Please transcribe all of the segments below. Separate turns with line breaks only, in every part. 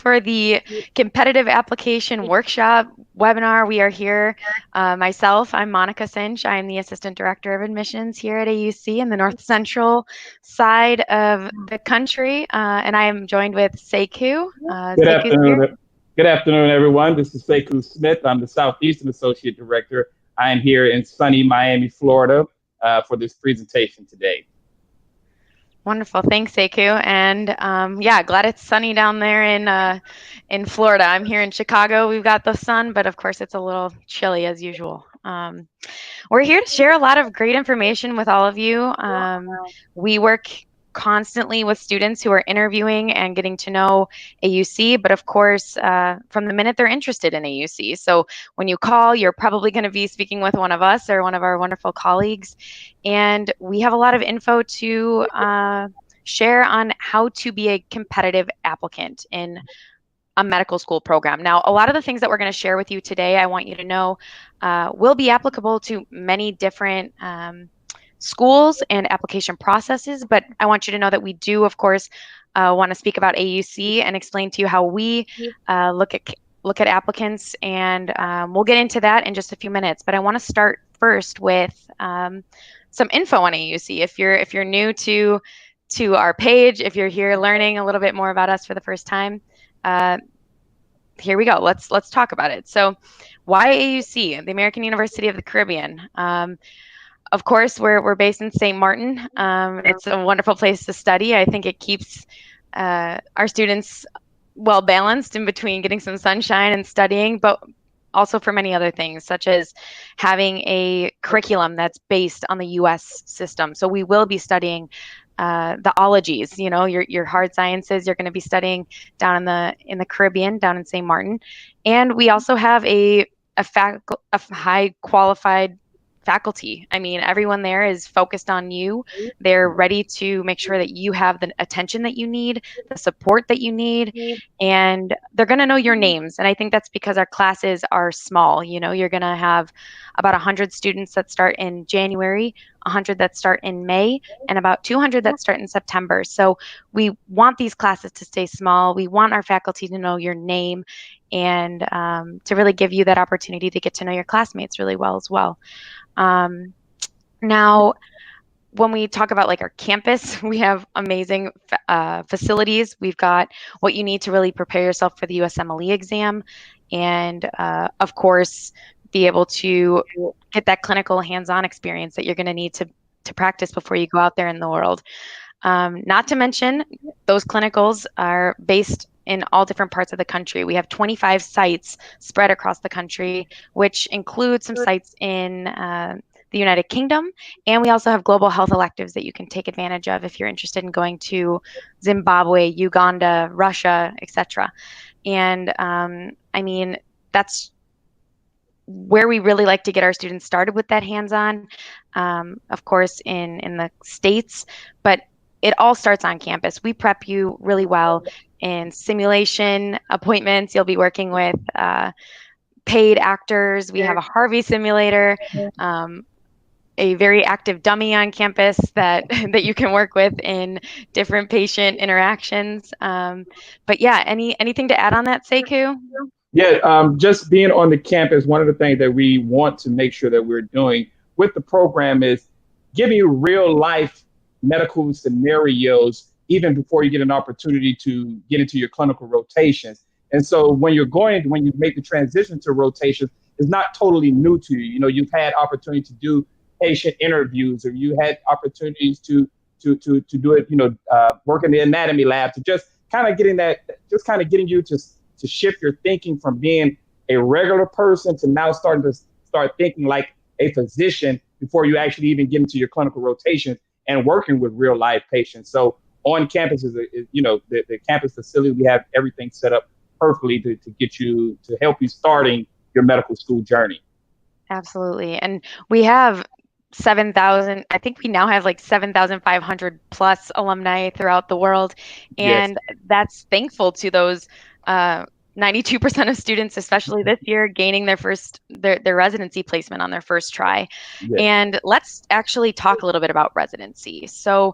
For the competitive application workshop webinar, we are here. Myself, I'm Monica Sinch. I'm the Assistant Director of Admissions here at AUC in the North Central side of the country, and I am joined with Sekou.
Good
Sekou's here.
afternoon. Good afternoon, everyone. This is Sekou Smith. I'm the Southeastern Associate Director. I am here in sunny Miami, Florida, for this presentation today.
Wonderful, thanks, Sekou. And yeah, glad it's sunny down there in Florida. I'm here in Chicago. We've got the sun, but of course it's a little chilly as usual. We're here to share a lot of great information with all of you. We work constantly with students who are interviewing and getting to know AUC, but of course, from the minute they're interested in AUC. So when you call, you're probably going to be speaking with one of us or one of our wonderful colleagues. And we have a lot of info to share on how to be a competitive applicant in a medical school program. Now, a lot of the things that we're going to share with you today, I want you to know will be applicable to many different schools and application processes, but I want you to know that we do, of course, want to speak about AUC and explain to you how we look at applicants, and we'll get into that in just a few minutes. But I want to start first with some info on AUC. If you're new to our page, if you're here learning a little bit more about us for the first time, here we go. Let's talk about it. So, why AUC, the American University of the Caribbean? Of course, we're based in St. Maarten. It's a wonderful place to study. I think it keeps our students well balanced in between getting some sunshine and studying, but also for many other things, such as having a curriculum that's based on the U.S. system. So we will be studying the ologies, you know, your hard sciences. You're going to be studying down in the Caribbean, down in St. Maarten, and we also have a high qualified faculty. I mean, everyone there is focused on you. They're ready to make sure that you have the attention that you need, the support that you need, and they're going to know your names. And I think that's because our classes are small. You know, you're going to have about 100 students that start in January, 100 that start in May, and about 200 that start in September. So we want these classes to stay small. We want our faculty to know your name and to really give you that opportunity to get to know your classmates really well as well. Now, when we talk about like our campus, we have amazing facilities. We've got what you need to really prepare yourself for the USMLE exam, and of course, be able to get that clinical hands-on experience that you're going to need to practice before you go out there in the world. Not to mention, those clinicals are based in all different parts of the country. We have 25 sites spread across the country, which includes some sites in the United Kingdom, and we also have global health electives that you can take advantage of if you're interested in going to Zimbabwe, Uganda, Russia, etc. And I mean, that's where we really like to get our students started with that hands-on, of course, in the States, but it all starts on campus. We prep you really well in simulation appointments. You'll be working with paid actors. We have a Harvey simulator, a very active dummy on campus that you can work with in different patient interactions. But yeah, anything to add on that, Sekou?
Yeah, just being on the campus, one of the things that we want to make sure that we're doing with the program is giving you real life medical scenarios even before you get an opportunity to get into your clinical rotations. And so when you make the transition to rotations, it's not totally new to you. You know, you've had opportunity to do patient interviews, or you had opportunities to do it, you know, work in the anatomy lab, to just kind of getting you to shift your thinking from being a regular person to now start thinking like a physician before you actually even get into your clinical rotation and working with real life patients. So on campus you know, the campus facility, we have everything set up perfectly to help you starting your medical school journey.
Absolutely. And we have 7,000, I think we now have like 7,500 plus alumni throughout the world.
Yes.
And that's thankful to those 92% of students, especially this year, gaining their residency placement on their first try.
Yes.
And let's actually talk a little bit about residency. So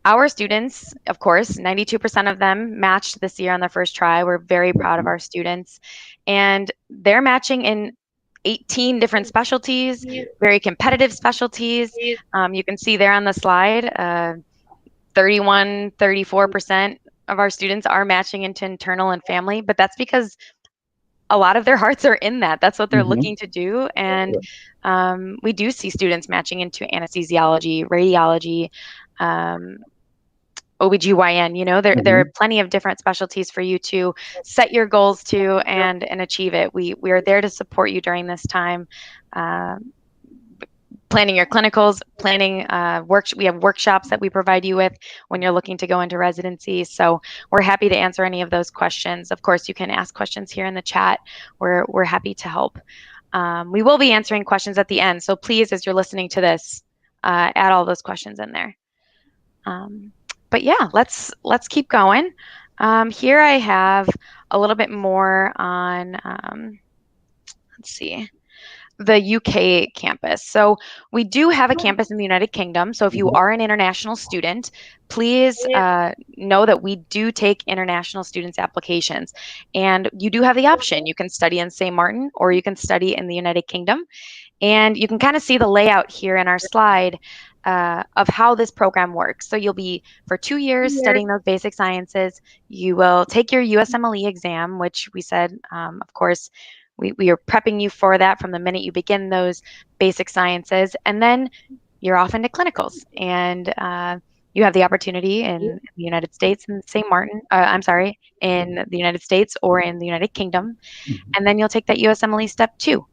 our students, of course, 92% of them matched this year on their first try. We're very proud of
Mhm.
our students. And they're matching in 18 different specialties, very competitive specialties. You can see there on the slide, 31, 34% of our students are matching into internal and family, but that's because a lot of their hearts are in that. That's what they're
Mhm.
looking to do. And we do see students matching into anesthesiology, radiology, um, OBGYN. There are
Mhm.
plenty of different specialties for you to set your goals to and achieve it. We are there to support you during this time. Um, Planning your clinicals, planning we have workshops that we provide you with when you're looking to go into residency. So we're happy to answer any of those questions. Of course, you can ask questions here in the chat. We're happy to help. We will be answering questions at the end. So please, as you're listening to this, add all those questions in there. Um, but yeah, let's keep going. Here I have a little bit more on. Let's see, the UK campus. So we do have a campus in the United Kingdom. So if you
Mhm.
are an international student, please know that we do take international students' applications, and you do have the option. You can study in St. Martin or you can study in the United Kingdom. And you can kind of see the layout here in our slide of how this program works. So you'll be for 2 years studying those basic sciences. You will take your USMLE exam, which we said, of course, we are prepping you for that from the minute you begin those basic sciences. And then you're off into clinicals. And you have the opportunity in the United States in St. Martin, I'm sorry, in the United States or in the United Kingdom.
Mhm.
And then you'll take that USMLE step 2.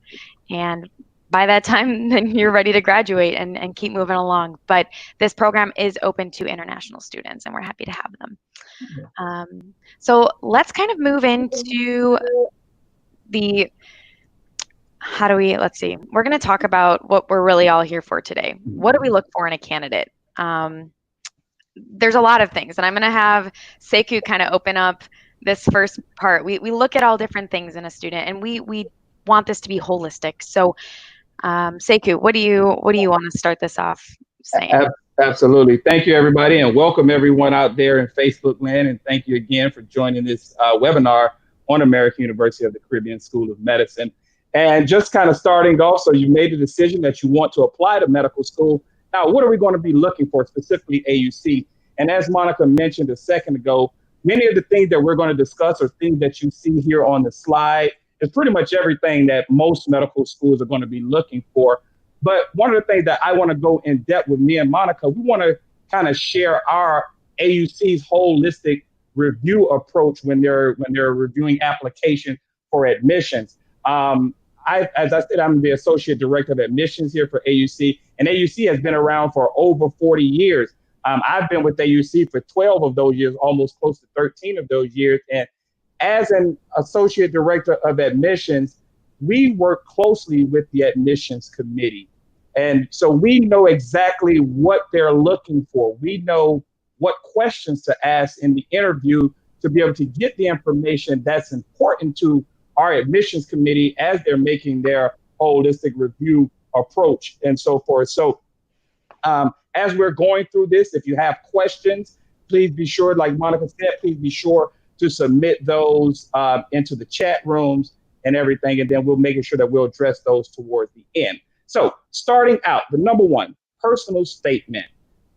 And by that time, then you're ready to graduate and keep moving along. But this program is open to international students, and we're happy to have them. So let's kind of move into the how do we, let's see, we're going to talk about what we're really all here for today. What do we
Mhm.
look for in a candidate? There's a lot of things, and I'm going to have Seku kind of open up this first part. We look at all different things in a student, and we want this to be holistic. So Seku, what do you want to start this off saying?
Absolutely. Thank you, everybody, and welcome everyone out there in Facebook land. And thank you again for joining this webinar on American University of the Caribbean School of Medicine. And just kind of starting off, so you made the decision that you want to apply to medical school. Now, what are we going to be looking for, specifically AUC? And as Monica mentioned a second ago, many of the things that we're going to discuss are things that you see here on the slide. It's pretty much everything that most medical schools are going to be looking for. But one of the things that I want to go in depth with me and Monica, we want to kind of share our AUC's holistic review approach when they're reviewing application for admissions. As I said, I'm the associate director of admissions here for AUC, and AUC has been around for over 40 years. I've been with AUC for 12 of those years, almost close to 13 of those years. And as an associate director of admissions, we work closely with the admissions committee. And so we know exactly what they're looking for. We know what questions to ask in the interview to be able to get the information that's important to our admissions committee as they're making their holistic review approach and so forth. So as we're going through this, if you have questions, please be sure, like Monica said, please be sure to submit those into the chat rooms and everything, and then we'll make sure that we'll address those towards the end. So starting out, the number one, personal statement.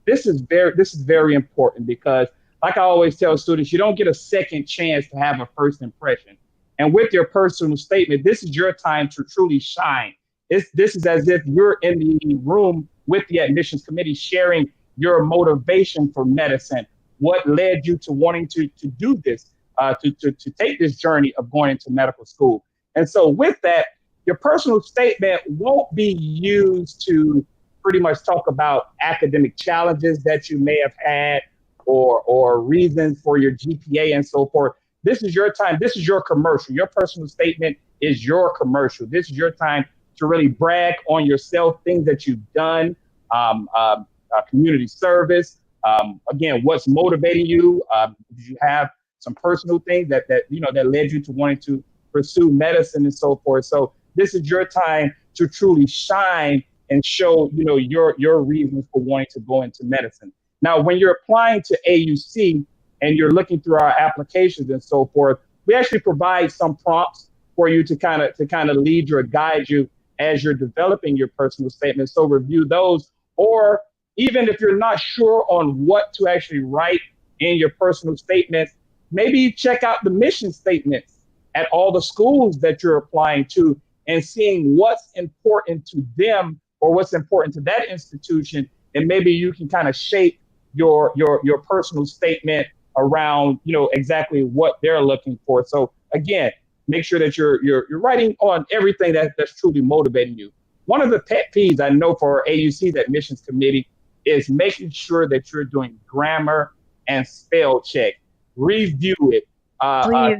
This is very important because, like I always tell students, you don't get a second chance to have a first impression. And with your personal statement, this is your time to truly shine. This is as if you're in the room with the admissions committee sharing your motivation for medicine, what led you to wanting to do this, to take this journey of going into medical school. And so with that, your personal statement won't be used to pretty much talk about academic challenges that you may have had or reasons for your GPA and so forth. This is your time. This is your commercial. Your personal statement is your commercial. This is your time to really brag on yourself, things that you've done, community service. Again, what's motivating you? Did you have some personal things that that led you to wanting to pursue medicine and so forth? So this is your time to truly shine and show your reasons for wanting to go into medicine. Now, when you're applying to AUC and you're looking through our applications and so forth, we actually provide some prompts for you to kind of lead you or guide you as you're developing your personal statement. So review those, or even if you're not sure on what to actually write in your personal statement, maybe check out the mission statements at all the schools that you're applying to and seeing what's important to them or what's important to that institution. And maybe you can kind of shape your personal statement around, exactly what they're looking for. So again, make sure that you're writing on everything that's truly motivating you. One of the pet peeves I know for our AUC's admissions committee is making sure that you're doing grammar and spell check. Review it.
Please.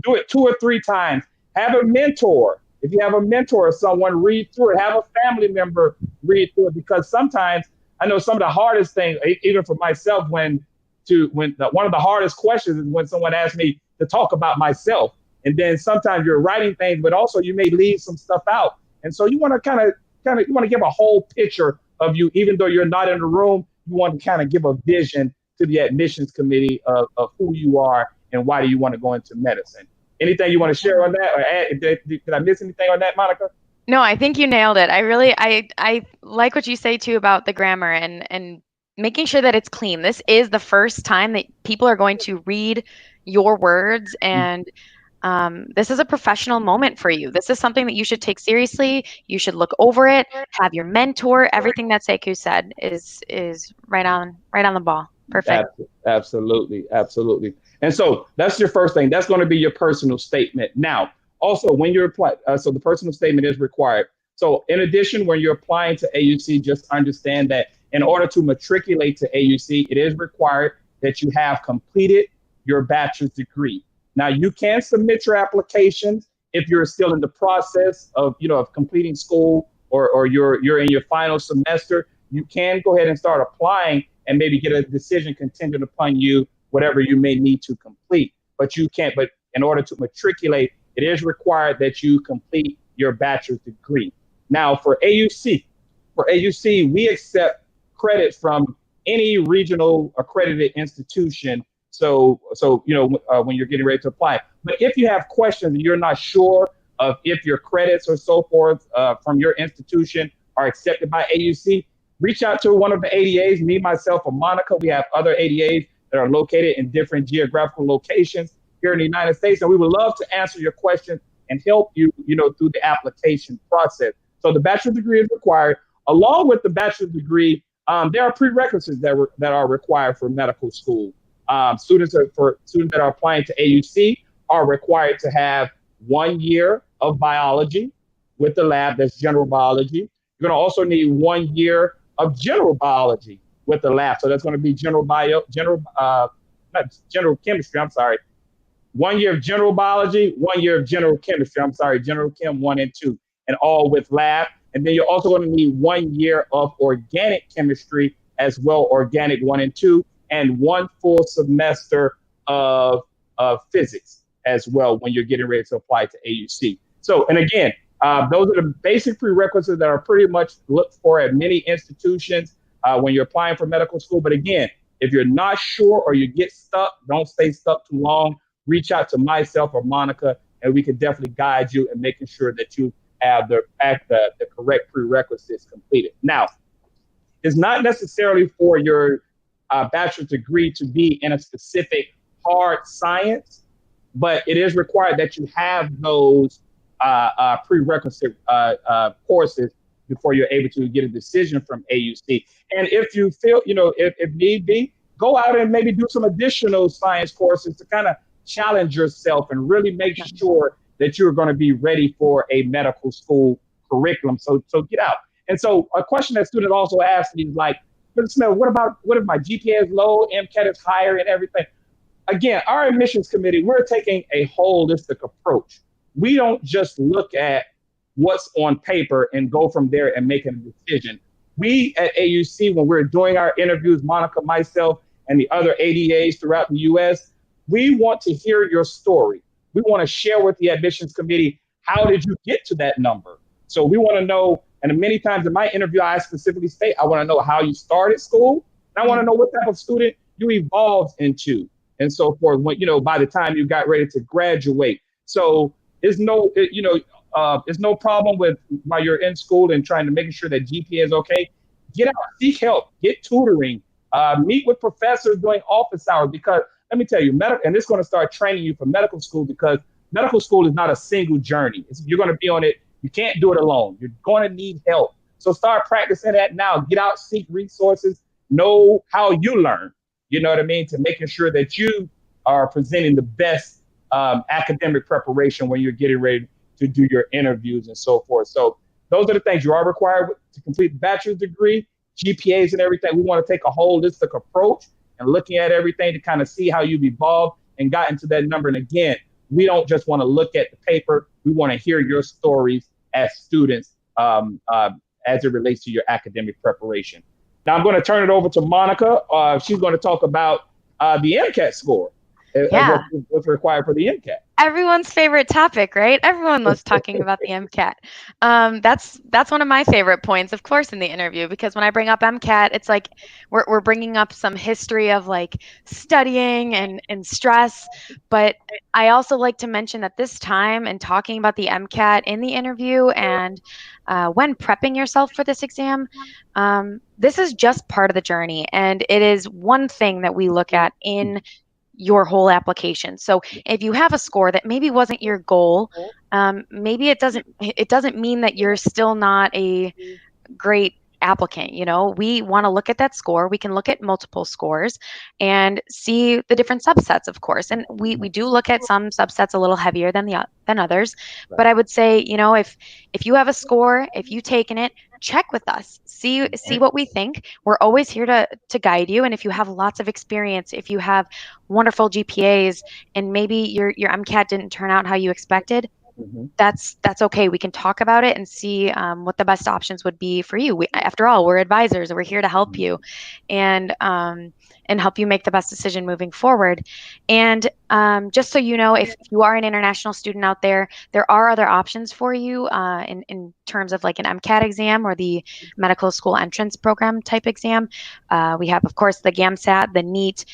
Do it 2 or 3 times. Have a mentor. If you have a mentor or someone, read through it. Have a family member read through it, because sometimes I know some of the hardest things, even for myself, one of the hardest questions is when someone asks me to talk about myself. And then sometimes you're writing things, but also you may leave some stuff out. And so you want to kind of you want to give a whole picture of you, even though you're not in the room. You want to kind of give a vision to the admissions committee of who you are and why do you want to go into medicine. Anything you want to share on that, or add? Did I miss anything on that, Monica?
No, I think you nailed it. I like what you say too about the grammar and making sure that it's clean. This is the first time that people are going to read your words, and this is a professional moment for you. This is something that you should take seriously. You should look over it, have your mentor. Everything that Sekou said is right on the ball. Perfect.
Absolutely, absolutely. And so that's your first thing. That's going to be your personal statement. Now, also when you're applying, so the personal statement is required. So in addition, when you're applying to AUC, just understand that in order to matriculate to AUC, it is required that you have completed your bachelor's degree. Now, you can submit your applications if you're still in the process of completing school, or you're in your final semester. You can go ahead and start applying and maybe get a decision contingent upon you, whatever you may need to complete. But you can't. But in order to matriculate, it is required that you complete your bachelor's degree. Now, for AUC, we accept credit from any regional accredited institution. So when you're getting ready to apply. But if you have questions and you're not sure of if your credits or so forth from your institution are accepted by AUC, reach out to one of the ADAs, me, myself, or Monica. We have other ADAs that are located in different geographical locations here in the United States, and we would love to answer your questions and help you, through the application process. So the bachelor's degree is required. Along with the bachelor's degree, there are prerequisites that are required for medical school. Students that are applying to AUC are required to have 1 year of biology with the lab, that's general biology. You're going to also need 1 year of general biology with the lab. So that's going to be not general chemistry, I'm sorry. 1 year of general biology, 1 year of general chemistry, general chem 1 and 2, and all with lab. And then you're also going to need 1 year of organic chemistry as well, organic 1 and 2, and 1 full semester of physics as well when you're getting ready to apply to AUC. So, and again, those are the basic prerequisites that are pretty much looked for at many institutions when you're applying for medical school. But again, if you're not sure or you get stuck, don't stay stuck too long. Reach out to myself or Monica, and we can definitely guide you in making sure that you have the correct prerequisites completed. Now, it's not necessarily for your bachelor's degree to be in a specific hard science, but it is required that you have those prerequisite courses before you're able to get a decision from AUC. And if you feel, if need be, go out and maybe do some additional science courses to kind of challenge yourself and really make sure that you're going to be ready for a medical school curriculum. So get out. And so a question that student also asked me is like, what if my GPA is low, MCAT is higher, and everything? Again, our admissions committee, we're taking a holistic approach. We don't just look at what's on paper and go from there and make a decision. We at AUC, when we're doing our interviews, Monica, myself, and the other ADAs throughout the US, we want to hear your story. We want to share with the admissions committee, how did you get to that number? So we want to know, and many times in my interview, I specifically state, I want to know how you started school. And I want to know what type of student you evolved into and so forth, when, by the time you got ready to graduate. So there's no, there's no problem with while you're in school and trying to make sure that GPA is okay. Get out, seek help, get tutoring, meet with professors during office hours, because let me tell you, and it's going to start training you for medical school, because medical school is not a single journey. You're going to be on it. You can't do it alone. You're going to need help. So start practicing that now. Get out, seek resources, know how you learn, you know what I mean, to making sure that you are presenting the best academic preparation when you're getting ready to do your interviews and so forth. So those are the things you are required to complete the bachelor's degree, GPAs and everything. We want to take a holistic approach and looking at everything to kind of see how you've evolved and gotten to that number. And again, we don't just want to look at the paper. We want to hear your stories as students as it relates to your academic preparation. Now I'm going to turn it over to Monica. She's going to talk about the MCAT score.
Yeah.
What's required for the MCAT.
Everyone's favorite topic, right? Everyone loves talking about the MCAT. That's one of my favorite points, of course, in the interview, because when I bring up MCAT, it's like we're bringing up some history of like studying and stress. But I also like to mention that this time and talking about the MCAT in the interview and when prepping yourself for this exam, this is just part of the journey, and it is one thing that we look at in your whole application. So if you have a score that maybe wasn't your goal, maybe it doesn't mean that you're still not a great applicant. We want to look at that score. We can look at multiple scores and see the different subsets, of course. And we do look at some subsets a little heavier than others. But I would say, if you have a score, if you've taken it, check with us, see what we think. We're always here to guide you. And if you have lots of experience, if you have wonderful GPAs and maybe your MCAT didn't turn out how you expected, that's okay. We can talk about it and see what the best options would be for you. After all, we're advisors. We're here to help you and help you make the best decision moving forward. And just so you know, if you are an international student out there, there are other options for you in terms of like an MCAT exam or the medical school entrance program type exam. We have, of course, the GAMSAT, the NEET.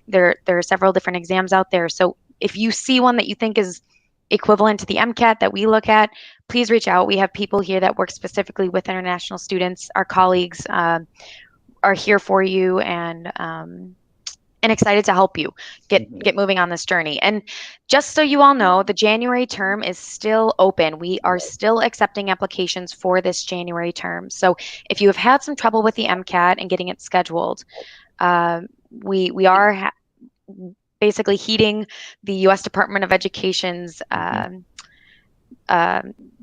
There are several different exams out there. So if you see one that you think is equivalent to the MCAT that we look at, please reach out. We have people here that work specifically with international students. Our colleagues are here for you and excited to help you get moving on this journey. And just so you all know, the January term is still open. We are still accepting applications for this January term. So if you have had some trouble with the MCAT and getting it scheduled, we are basically heeding the U.S. Department of Education's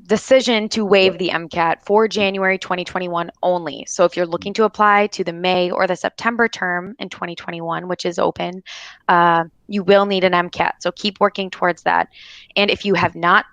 decision to waive the MCAT for January 2021 only. So if you're looking to apply to the May or the September term in 2021, which is open, you will need an MCAT. So keep working towards that. And if you have not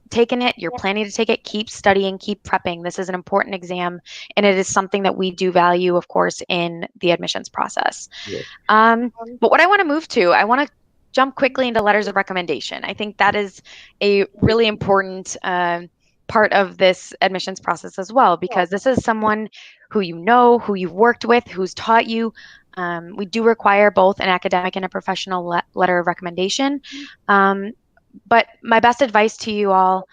taken it, you're planning to take it, keep studying, keep prepping. This is an important exam, and it is something that we do value, of course, in the admissions process. Yes. But what I want to move to, I want to jump quickly into letters of recommendation. I think that is a really important part of this admissions process as well, because this is someone who you know, who you've worked with, who's taught you. We do require both an academic and a professional letter of recommendation. But my best advice to you all,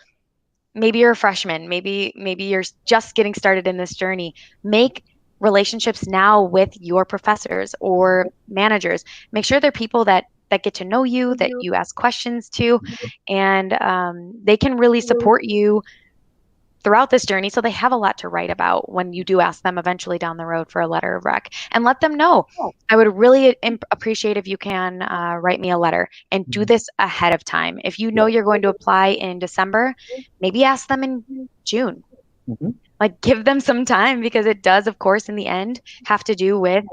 maybe you're a freshman, maybe you're just getting started in this journey, make relationships now with your professors or managers. Make sure they're people that get to know you, that you ask questions to, and they can really support you throughout this journey, so they have a lot to write about when you do ask them eventually down the road for a letter of rec. And let them know. I would really appreciate if you can write me a letter, and do this ahead of time. If you know you're going to apply in December, maybe ask them in June. Like, give them some time, because it does, of course, in the end, have to do with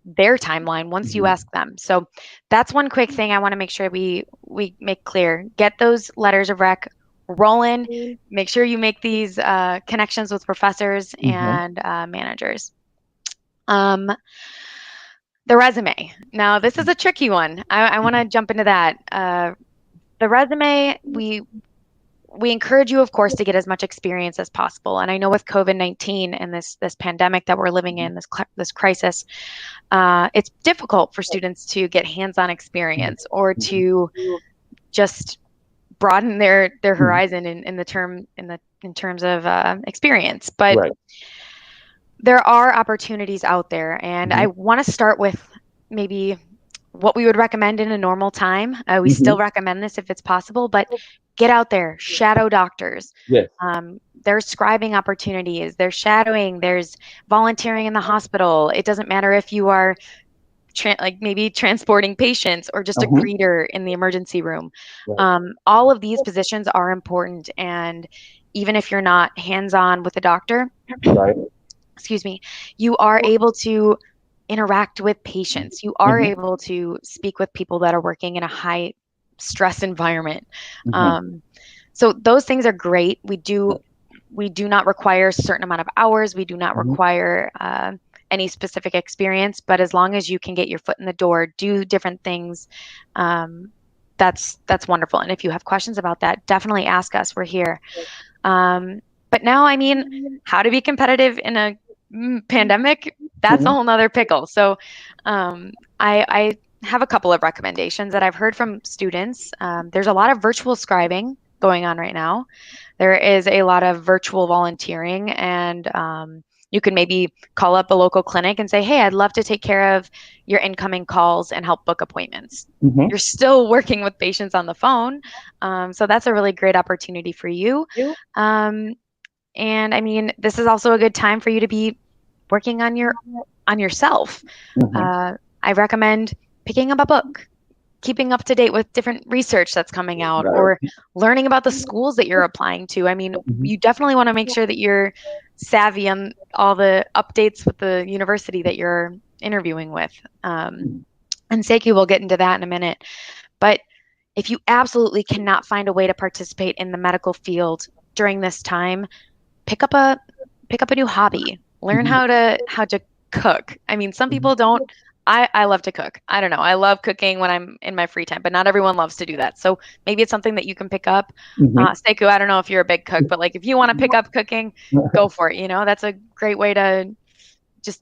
their timeline once you ask them. So that's one quick thing I want to make sure we make clear. Get those letters of rec roll in. Make sure you make these connections with professors
Mm-hmm.
and managers. Um, the resume. Now, this is a tricky one. I want to jump into that. The resume, we encourage you, of course, to get as much experience as possible. And I know with COVID-19 and this pandemic that we're living in, this crisis, it's difficult for students to get hands-on experience or
Mm-hmm.
to just broaden their
Mm-hmm.
horizon in terms of experience. But
Right.
there are opportunities out there, and
Mm-hmm.
I want to start with maybe what we would recommend in a normal time. We still
Mm-hmm.
recommend this if it's possible, but get out there, shadow doctors.
Yes.
There's scribing opportunities, there's shadowing, there's volunteering in the hospital. It doesn't matter if you are like maybe transporting patients or just a
Uh-huh.
greeter in the emergency room.
Right.
All of these positions are important, and even if you're not hands-on with the doctor,
Right.
excuse me, you are able to interact with patients. You are
Mm-hmm.
able to speak with people that are working in a high stress environment.
Mm-hmm.
Um, so those things are great. We do not require a certain amount of hours. We do not
Mm-hmm.
require any specific experience, but as long as you can get your foot in the door, do different things, um, that's wonderful. And if you have questions about that, definitely ask us. We're here. But now, I mean, how to be competitive in a pandemic, that's a
Mm-hmm.
whole nother pickle. So I have a couple of recommendations that I've heard from students. There's a lot of virtual scribing going on right now. There is a lot of virtual volunteering, and you can maybe call up a local clinic and say, hey, I'd love to take care of your incoming calls and help book appointments.
Mm-hmm.
You're still working with patients on the phone. So that's a really great opportunity for you. Um, and I mean, this is also a good time for you to be working on yourself.
Mm-hmm.
Uh, I recommend picking up a book, keeping up to date with different research that's coming out,
Right.
or learning about the schools that you're applying to. I mean,
Mm-hmm.
you definitely want to make sure that you're savvy on all the updates with the university that you're interviewing with. And Seiki will get into that in a minute. But if you absolutely cannot find a way to participate in the medical field during this time, pick up a pick up a new hobby. Learn
Mm-hmm.
how to cook. I mean, some
Mm-hmm.
people don't. I love to cook. I don't know. I love cooking when I'm in my free time, but not everyone loves to do that. So maybe it's something that you can pick up.
Mm-hmm.
Seiko, I don't know if you're a big cook, but like if you want to pick up cooking, go for it. You know, that's a great way to just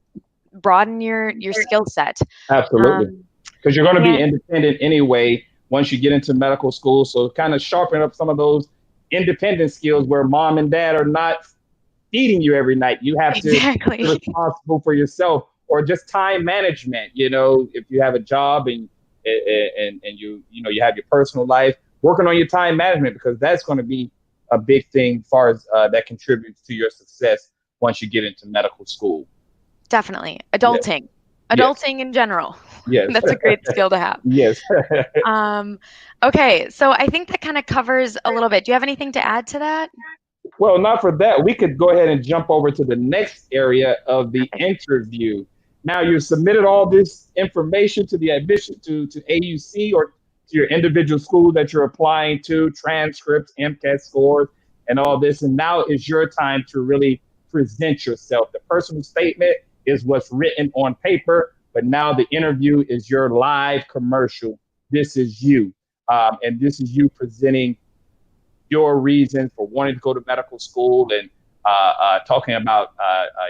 broaden your skill set.
Absolutely.
Um,
Because you're going to be
and
independent anyway once you get into medical school. So kind of sharpen up some of those independent skills where mom and dad are not feeding you every night. You have to be
exactly.
responsible for yourself, or just time management. You know, if you have a job and you have your personal life, working on your time management, because that's going to be a big thing as far as that contributes to your success once you get into medical school.
Definitely.
Yes, yes,
Adulting in general.
yes,
That's a great skill to have.
yes.
Um, okay, so I think that kind of covers a little bit. Do you have anything to add to that?
Well, not for that. We could go ahead and jump over to the next area of the
Perfect.
interview. Now, you submitted all this information to the admission to AUC or to your individual school that you're applying to, transcripts, MCAT scores, and all this. And now is your time to really present yourself. The personal statement is what's written on paper, but now the interview is your live commercial. This is you. And this is you presenting your reasons for wanting to go to medical school, and talking about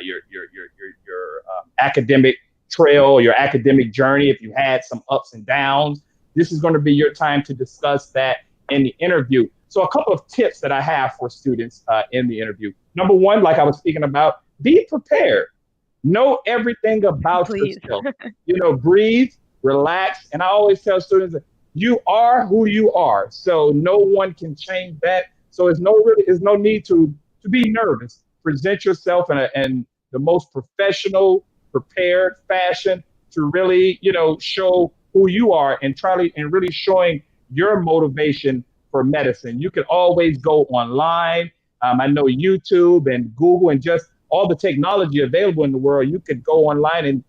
your academic trail, your academic journey. If you had some ups and downs, this is going to be your time to discuss that in the interview. So a couple of tips that I have for students in the interview. Number one, like I was speaking about, be prepared. Know everything about
Please.
yourself. Breathe, relax. And I always tell students, you are who you are. So no one can change that. So there's no need to be nervous. Present yourself in the most professional, prepared fashion to really, show who you are, and really showing your motivation for medicine. You can always go online. I know YouTube and Google and just all the technology available in the world. You could go online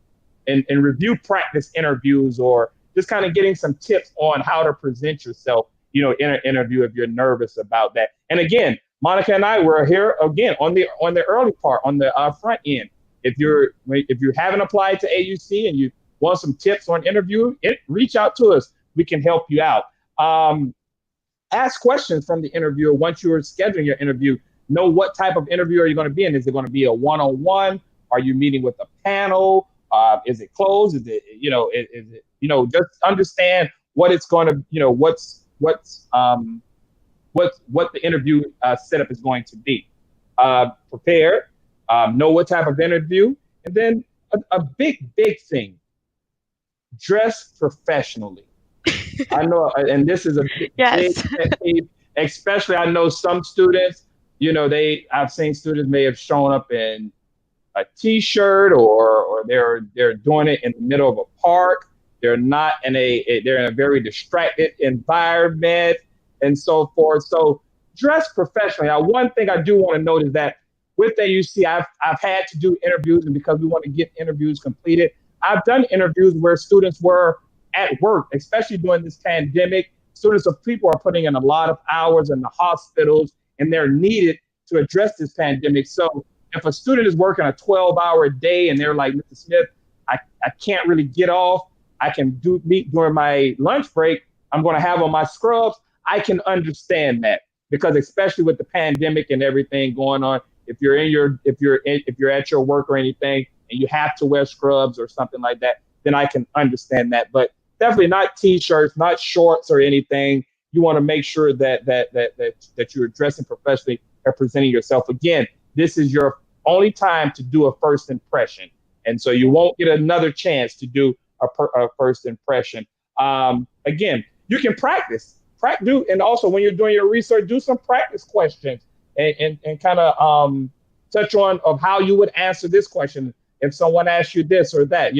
and review practice interviews, or just kind of getting some tips on how to present yourself, interview if you're nervous about that. And again, Monica and I were here again on the early part, on the front end. If you haven't applied to AUC and you want some tips on interview, reach out to us. We can help you out. Ask questions from the interviewer once you are scheduling your interview. Know what type of interview are you going to be in. Is it going to be a one-on-one? Are you meeting with a panel? Is it closed? Is it, just understand what it's going to, what the interview setup is going to be. Prepare, know what type of interview, and then a big thing: dress professionally. I know, and this is a
Yes.
big, especially I know some students. I've seen students may have shown up in a t-shirt or they're doing it in the middle of a park. They're not they're in a very distracted environment and so forth. So dress professionally. Now, one thing I do want to note is that with AUC, I've had to do interviews, and because we want to get interviews completed, I've done interviews where students were at work, especially during this pandemic. People are putting in a lot of hours in the hospitals, and they're needed to address this pandemic. So if a student is working a 12-hour day and they're like, Mr. Smith, I can't really get off. I can meet during my lunch break. I'm going to have on my scrubs. I can understand that, because especially with the pandemic and everything going on, if you're at your work or anything and you have to wear scrubs or something like that, then I can understand that. But definitely not t-shirts, not shorts or anything. You want to make sure that you're dressing professionally and presenting yourself. Again, this is your only time to do a first impression, and so you won't get another chance to do a first impression. Again, you can practice, and also when you're doing your research, do some practice questions and kind of touch on of how you would answer this question if someone asks you this or that,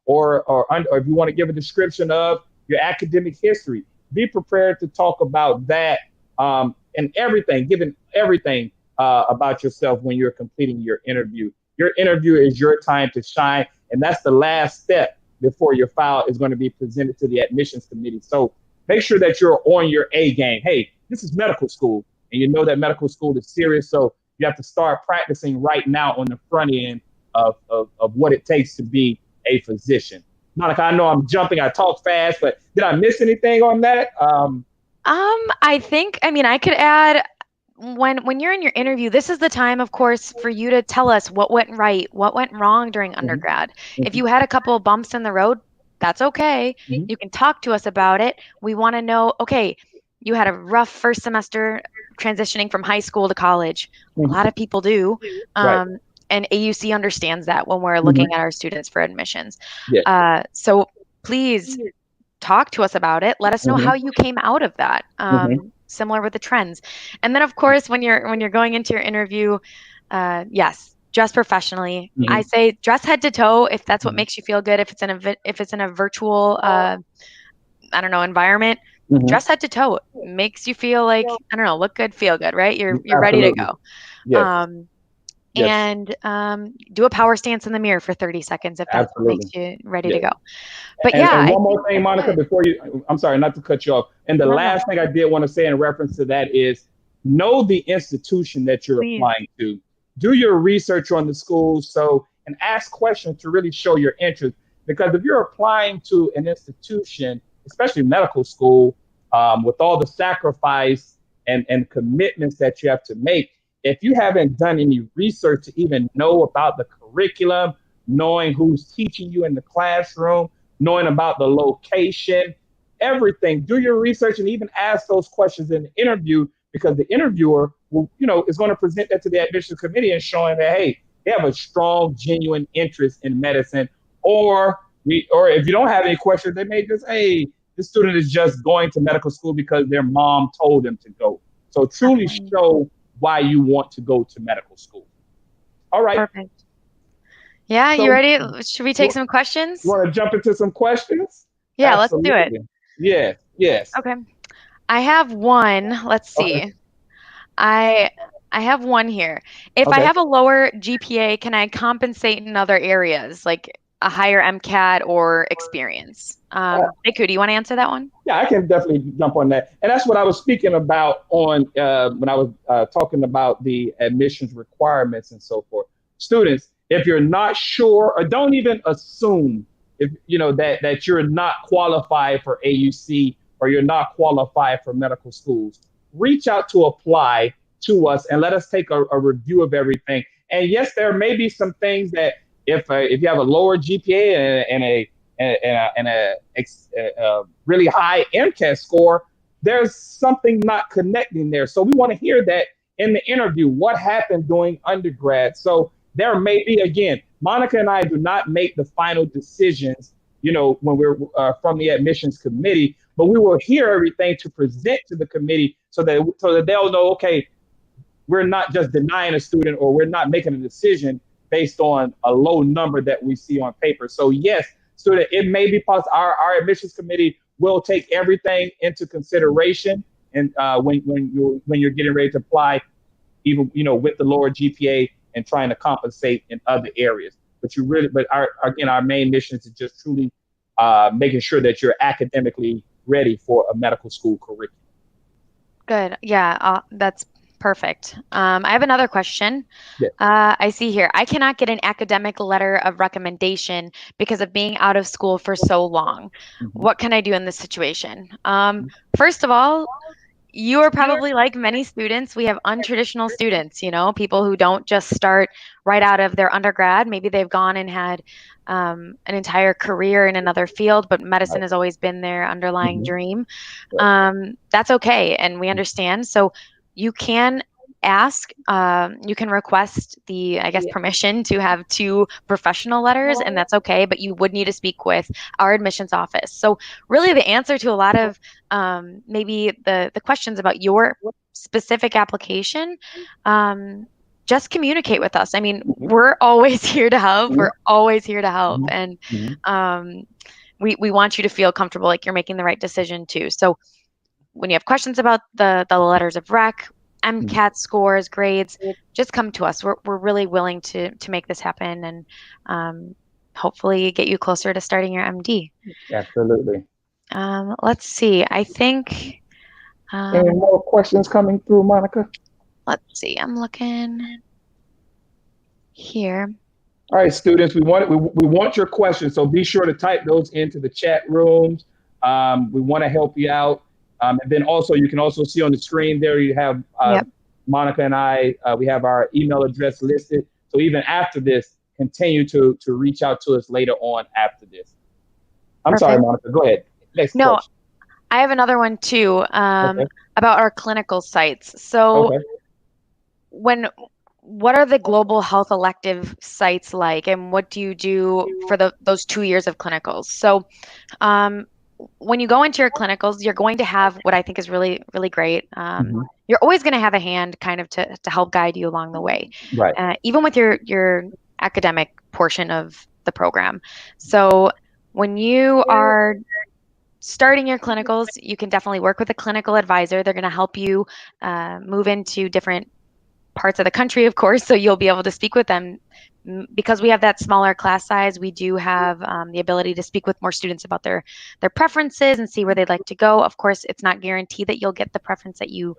or if you want to give a description of your academic history. Be prepared to talk about that and everything, giving everything about yourself when you're completing your interview. Your interview is your time to shine, and that's the last step before your file is going to be presented to the admissions committee. So make sure that you're on your A game. Hey, this is medical school, and you know that medical school is serious, so you have to start practicing right now on the front end of what it takes to be a physician. Monica, I know I'm jumping, I talk fast, but did I miss anything on that?
I could add, when you're in your interview, this is the time, of course, for you to tell us what went right, what went wrong during undergrad. If you had a couple of bumps in the road, that's okay. You can talk to us about it. We want to know, okay, you had a rough first semester transitioning from high school to college. A lot of people do.
Right.
And AUC understands that when we're looking at our students for admissions.
Yes.
So please talk to us about it. Let us know how you came out of that. Similar with the trends. And then, of course, when you're going into your interview, yes, dress professionally. I say dress head to toe if that's what makes you feel good. If it's in a virtual environment, dress head to toe. Makes you feel like, look good, feel good, right? You're ready to go.
Yes.
And do a power stance in the mirror for 30 seconds if that makes you ready to go. But
and one more thing, Monica, before I'm sorry, not to cut you off. And the last thing I did want to say in reference to that is know the institution that you're applying to. Do your research on the school and ask questions to really show your interest. Because if you're applying to an institution, especially medical school, with all the sacrifice and commitments that you have to make, if you haven't done any research to even know about the curriculum, knowing who's teaching you in the classroom, knowing about the location, everything, do your research and even ask those questions in the interview, because the interviewer will, is going to present that to the admissions committee and showing that, hey, they have a strong, genuine interest in medicine. Or if you don't have any questions, they may just, hey, this student is just going to medical school because their mom told them to go. So truly show why you want to go to medical school. All right.
Perfect. Yeah, you ready? Should we take some questions?
You want to jump into some questions?
Yeah, Absolutely. Let's do
it. Yes.
Okay. I have one. Let's see. Okay. I have one here. If I have a lower GPA, can I compensate in other areas? Like a higher MCAT or experience. Sekou, do you want to answer that one?
Yeah, I can definitely jump on that. And that's what I was speaking about on when I was talking about the admissions requirements and so forth. Students, if you're not sure, or don't even assume if you know that you're not qualified for AUC or you're not qualified for medical schools, reach out to apply to us and let us take a review of everything. And yes, there may be some things that if you have a lower GPA and a really high MCAT score, there's something not connecting there. So we want to hear that in the interview. What happened during undergrad? So there may be, again, Monica and I do not make the final decisions, when we're from the admissions committee, but we will hear everything to present to the committee so that they'll know, okay, we're not just denying a student or we're not making a decision based on a low number that we see on paper. So yes, student, it may be possible. Our admissions committee will take everything into consideration, and when you're getting ready to apply, even with the lower GPA and trying to compensate in other areas. But our main mission is just truly making sure that you're academically ready for a medical school curriculum.
Good. Yeah, that's perfect. I have another question.
Yeah.
I see here, I cannot get an academic letter of recommendation because of being out of school for so long.
Mm-hmm.
What can I do in this situation? First of all, you are probably like many students. We have untraditional students, people who don't just start right out of their undergrad. Maybe they've gone and had an entire career in another field, but medicine has always been their underlying dream. That's okay, and we understand. So you can ask, you can request the, I guess, permission to have 2 professional letters, and that's okay, but you would need to speak with our admissions office. So really the answer to a lot of maybe the questions about your specific application, just communicate with us. I mean, we're always here to help. We're always here to help. And we want you to feel comfortable, like you're making the right decision too. So when you have questions about the letters of rec, MCAT scores, grades, just come to us. We're really willing to make this happen and hopefully get you closer to starting your MD.
Absolutely.
Let's see. I think.
Any more questions coming through, Monica?
Let's see. I'm looking here.
All right, students, we want your questions, so be sure to type those into the chat rooms. We want to help you out. And then also, you can also see on the screen there, you have Monica and I, we have our email address listed. So even after this, continue to reach out to us later on after this. I'm sorry, Monica, go ahead. Next question.
I have another one too, about our clinical sites. So what are the global health elective sites like, and what do you do for those 2 years of clinicals? So when you go into your clinicals, you're going to have what I think is really, really great. You're always going to have a hand kind of to help guide you along the way, even with your academic portion of the program. So when you are starting your clinicals, you can definitely work with a clinical advisor. They're going to help you move into different parts of the country, of course, so you'll be able to speak with them. Because we have that smaller class size, we do have the ability to speak with more students about their preferences and see where they'd like to go. Of course, it's not guaranteed that you'll get the preference that you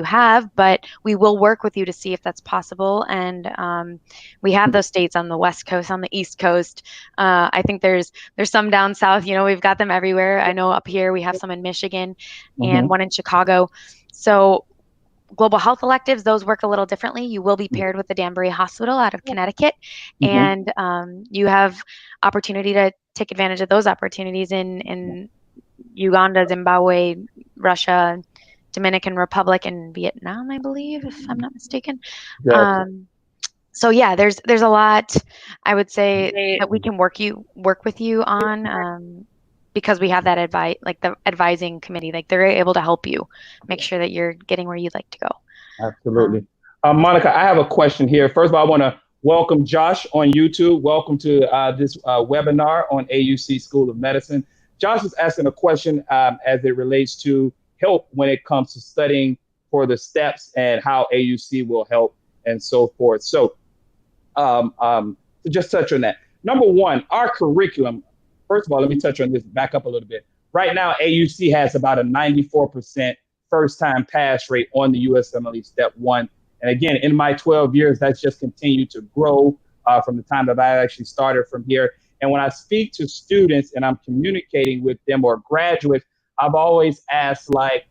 have, but we will work with you to see if that's possible. And we have those states on the West Coast, on the East Coast. I think there's some down south. We've got them everywhere. I know up here we have some in Michigan and one in Chicago. So global health electives, those work a little differently. You will be paired with the Danbury Hospital out of Connecticut, and you have opportunity to take advantage of those opportunities in Uganda, Zimbabwe, Russia, Dominican Republic, and Vietnam, I believe, if I'm not mistaken. So yeah, there's a lot, I would say, that we can work with you on. Because we have that the advising committee, like they're able to help you make sure that you're getting where you'd like to go.
Absolutely. Monica, I have a question here. First of all, I want to welcome Josh on YouTube. Welcome to this webinar on AUC School of Medicine. Josh is asking a question as it relates to help when it comes to studying for the steps and how AUC will help and so forth. So to just touch on that. Number one, our curriculum. First of all, let me touch on this. Back up a little bit. Right now, AUC has about a 94% first-time pass rate on the USMLE Step One. And again, in my 12 years, that's just continued to grow from the time that I actually started from here. And when I speak to students and I'm communicating with them or graduates, I've always asked, like,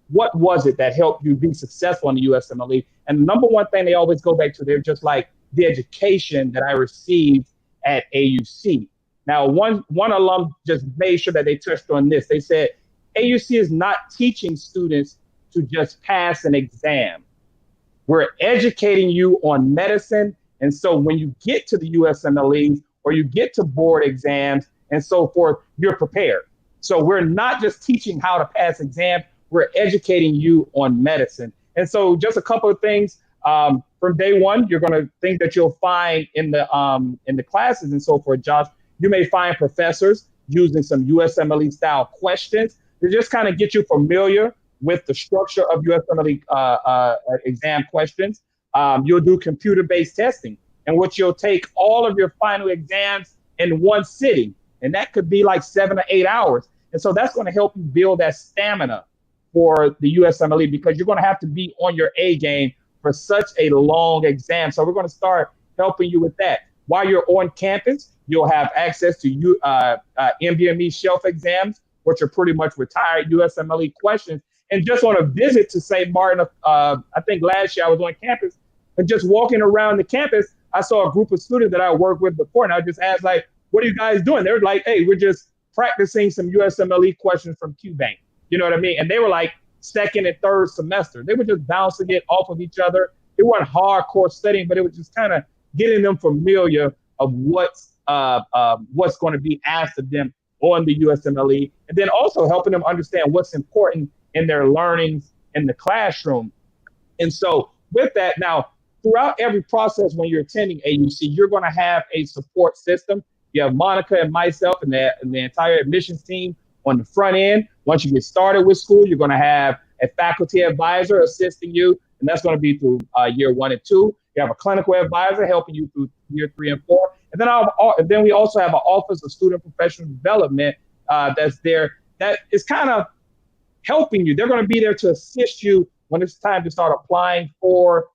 what was it that helped you be successful in the USMLE? And the number one thing they always go back to, they're just like the education that I received at AUC. Now, one alum just made sure that they touched on this. They said, AUC is not teaching students to just pass an exam. We're educating you on medicine. And so when you get to the USMLE or you get to board exams and so forth, you're prepared. So we're not just teaching how to pass exams, we're educating you on medicine. And so just a couple of things from day one, you're going to think that you'll find in the classes and so forth, Josh. You may find professors using some USMLE style questions to just kind of get you familiar with the structure of USMLE exam questions. You'll do computer-based testing, in which you'll take all of your final exams in one sitting, and that could be like 7 or 8 hours. And so that's going to help you build that stamina for the USMLE, because you're going to have to be on your A game for such a long exam. So we're going to start helping you with that. While you're on campus, you'll have access to MBME shelf exams, which are pretty much retired USMLE questions. And just on a visit to St. Maarten, I think last year I was on campus, and just walking around the campus, I saw a group of students that I worked with before, and I just asked, like, what are you guys doing? They were like, hey, we're just practicing some USMLE questions from QBank. You know what I mean? And they were like second and third semester. They were just bouncing it off of each other. It wasn't hardcore studying, but it was just kind of getting them familiar of what's going to be asked of them on the USMLE, and then also helping them understand what's important in their learnings in the classroom. And so with that, now, throughout every process when you're attending AUC, you're going to have a support system. You have Monica and myself and the entire admissions team on the front end. Once you get started with school, you're going to have a faculty advisor assisting you, and that's going to be through year 1 and 2. You have a clinical advisor helping you through year 3 and 4. And then we also have an Office of Student Professional Development that's there, that is kind of helping you. They're going to be there to assist you when it's time to start applying for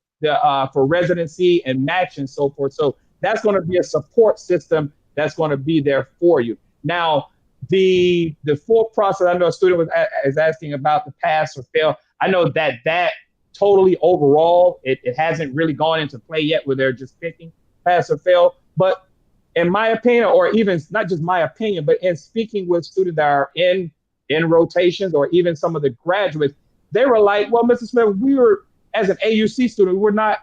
residency and match and so forth. So that's going to be a support system that's going to be there for you. Now, the full process, I know a student is asking about the pass or fail. I know that totally overall, it hasn't really gone into play yet where they're just picking pass or fail. But in my opinion, or even not just my opinion, but in speaking with students that are in rotations or even some of the graduates, they were like, well, Mr. Smith, we were, as an AUC student, we're not,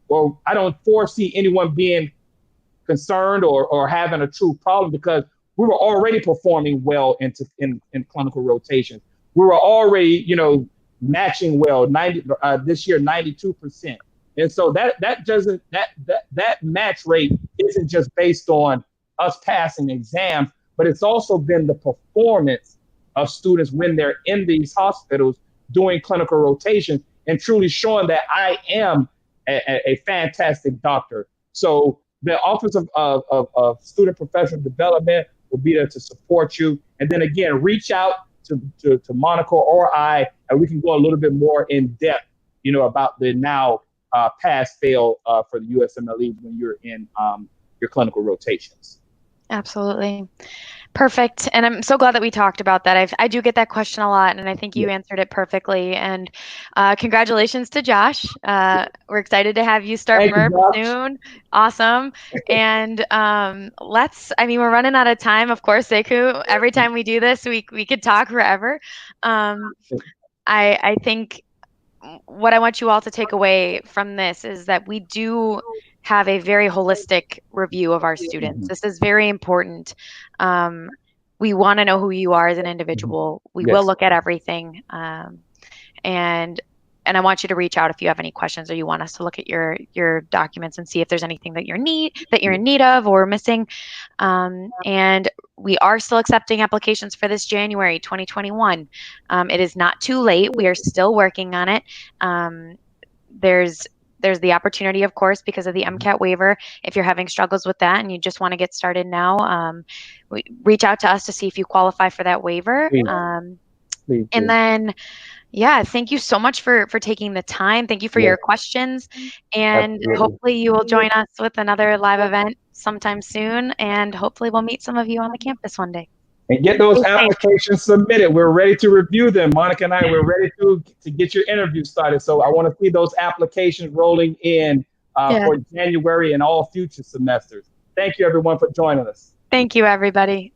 or I don't foresee anyone being concerned or having a true problem, because we were already performing well in clinical rotations. We were already, matching well, this year, 92%. And so that match rate isn't just based on us passing exams, but it's also been the performance of students when they're in these hospitals doing clinical rotations and truly showing that I am a fantastic doctor. So the Office of Student Professional Development will be there to support you. And then again, reach out to Monica or I, and we can go a little bit more in depth, about the now pass-fail for the USMLE when you're in your clinical rotations.
Absolutely. Perfect. And I'm so glad that we talked about that. I do get that question a lot, and I think you answered it perfectly. And congratulations to Josh. We're excited to have you start MERP soon. Awesome. And we're running out of time, of course, Sekou. Every time we do this, we could talk forever. I think what I want you all to take away from this is that we do have a very holistic review of our students. This is very important. We want to know who you are as an individual. We will look at everything. And I want you to reach out if you have any questions or you want us to look at your documents and see if there's anything that you're in need of or missing. And we are still accepting applications for this January 2021. It is not too late. We are still working on it. There's there's the opportunity, of course, because of the MCAT waiver. If you're having struggles with that and you just want to get started now, reach out to us to see if you qualify for that waiver.
Please, please
And
do.
then, yeah, thank you so much for taking the time. Thank you for
Yes,
your questions. And
absolutely.
hopefully you will join us with another live event sometime soon. And hopefully we'll meet some of you on the campus one day.
And get those
Stay safe.
applications submitted. We're ready to review them. Monica and I, we're ready to get your interview started. So I want to see those applications rolling in
Yeah.
for January and all future semesters. Thank you, everyone, for joining us.
Thank you, everybody.